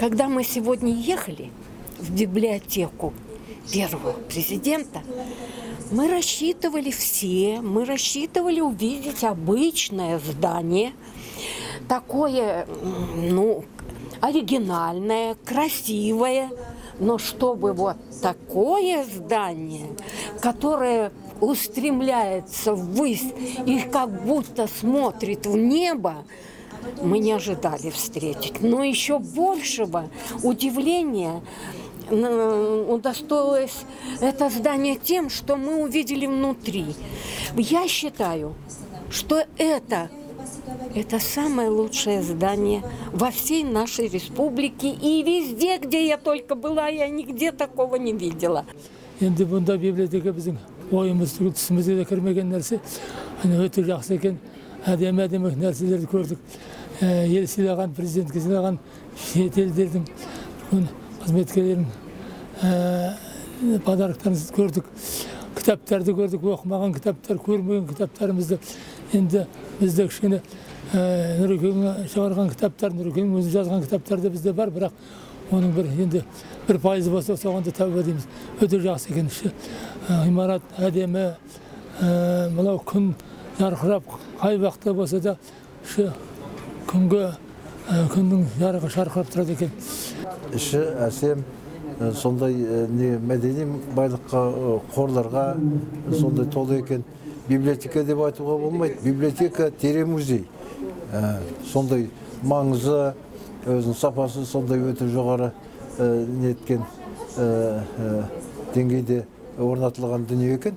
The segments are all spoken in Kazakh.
Когда мы сегодня ехали в библиотеку первого президента, мы рассчитывали увидеть обычное здание, такое, оригинальное, красивое, но чтобы вот такое здание, которое устремляется ввысь и как будто смотрит в небо, мы не ожидали встретить. Но еще большего удивления удостоилось это здание тем, что мы увидели внутри. Я считаю, что это самое лучшее здание во всей нашей республике. И везде, где я только была, я нигде такого не видела. Енді бұнда библиотека біздің ойымыз түсімізге де кірмеген нәрсе. Өте жақсы екен. Әдемі нәрселерді көрдік. Ел сыйлаған, президентке сыйлаған шетелдердің қызметкерлерін подарықтарын көрдік. Кітаптарды көрдік, оқымаған кітаптар, көрмеген кітаптарымызды. Енді бізде кішкене Нұрекеңнің шығарған кітаптар, Нұрекеңнің өзі жазған кітаптарды бізде бар, бірақ оның енді 1% болса, соғанда тәуба дейміз. Өте жақсы екен. Ғимарат әдемі, мынау күн жарқырап, қай уақытта болса да күннің жарығы шарқырап тұрады екен. Іші әсем, сондай мәдени байлыққа, қорларға сондай толы екен. Библиотека деп айтуға болмайды. Библиотека терең музей. Сондай маңызы, өзінің сапасы сондай өте жоғары неткен деңгейде орнатылған дүние екен.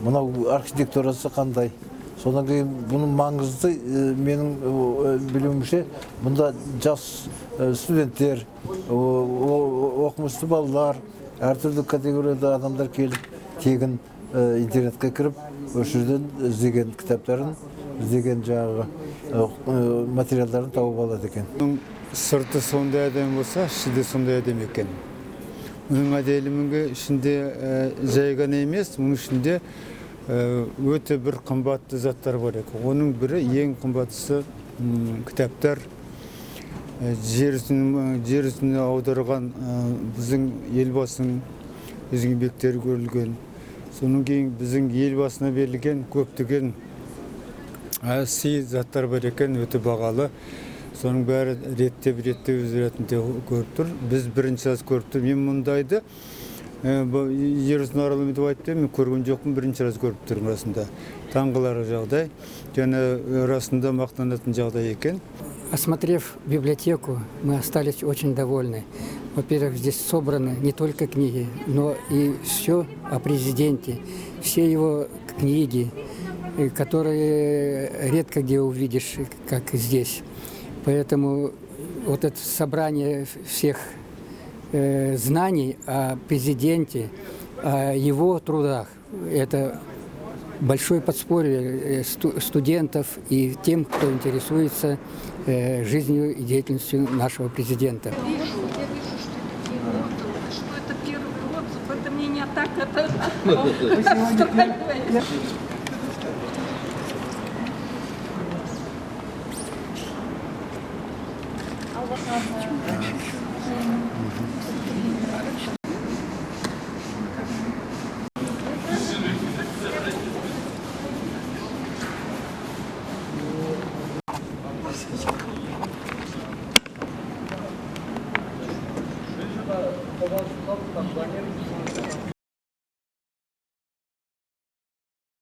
Мынау архитектурасы қандай? Содан кейін бұның маңызды менің білуімше, мұнда жас студенттер, оқымысты балалар, әртүрлі категорияда адамдар келіп, тегін интернетке кіріп, өшірден іздеген кітаптарын, іздеген жаңағы материалдарын тауып алады екен. Сырты сондай әдем болса, іші де сондай әдем екен. Мұның әдемілігі ішінде жай ғана емес, мұның ішінде өте бір қымбатты заттар бар екен. Оның бірі ең қымбаттысы кітаптар. Жер үстіне аударған біздің елбасының еңбектері көрілген. Соның кейін біздің елбасына берілген көптеген сый заттар бар екен, өте бағалы. Соның бәрі реттеп өз ретінде көріп тұр. Біз бірінші раз көріп тұр. Мен мұндайды жер үстіне аралым етіп айтты, мен көрген жоқпын, бірінші раз көріп тұрмын расында. Таңғалары жағдай, және расында мақтанатын жағдай екен. Осмотрев библиотеку, мы остались очень довольны. Во-первых, здесь собраны не только книги, но и все о президенте, все его книги, которые редко где увидишь, как здесь. Поэтому вот это собрание всех знаний о президенте, о его трудах, это большое подспорье студентов и тем, кто интересуется жизнью и деятельностью нашего президента. Я вижу, что это первый отзыв, это мне не так, это... Планировать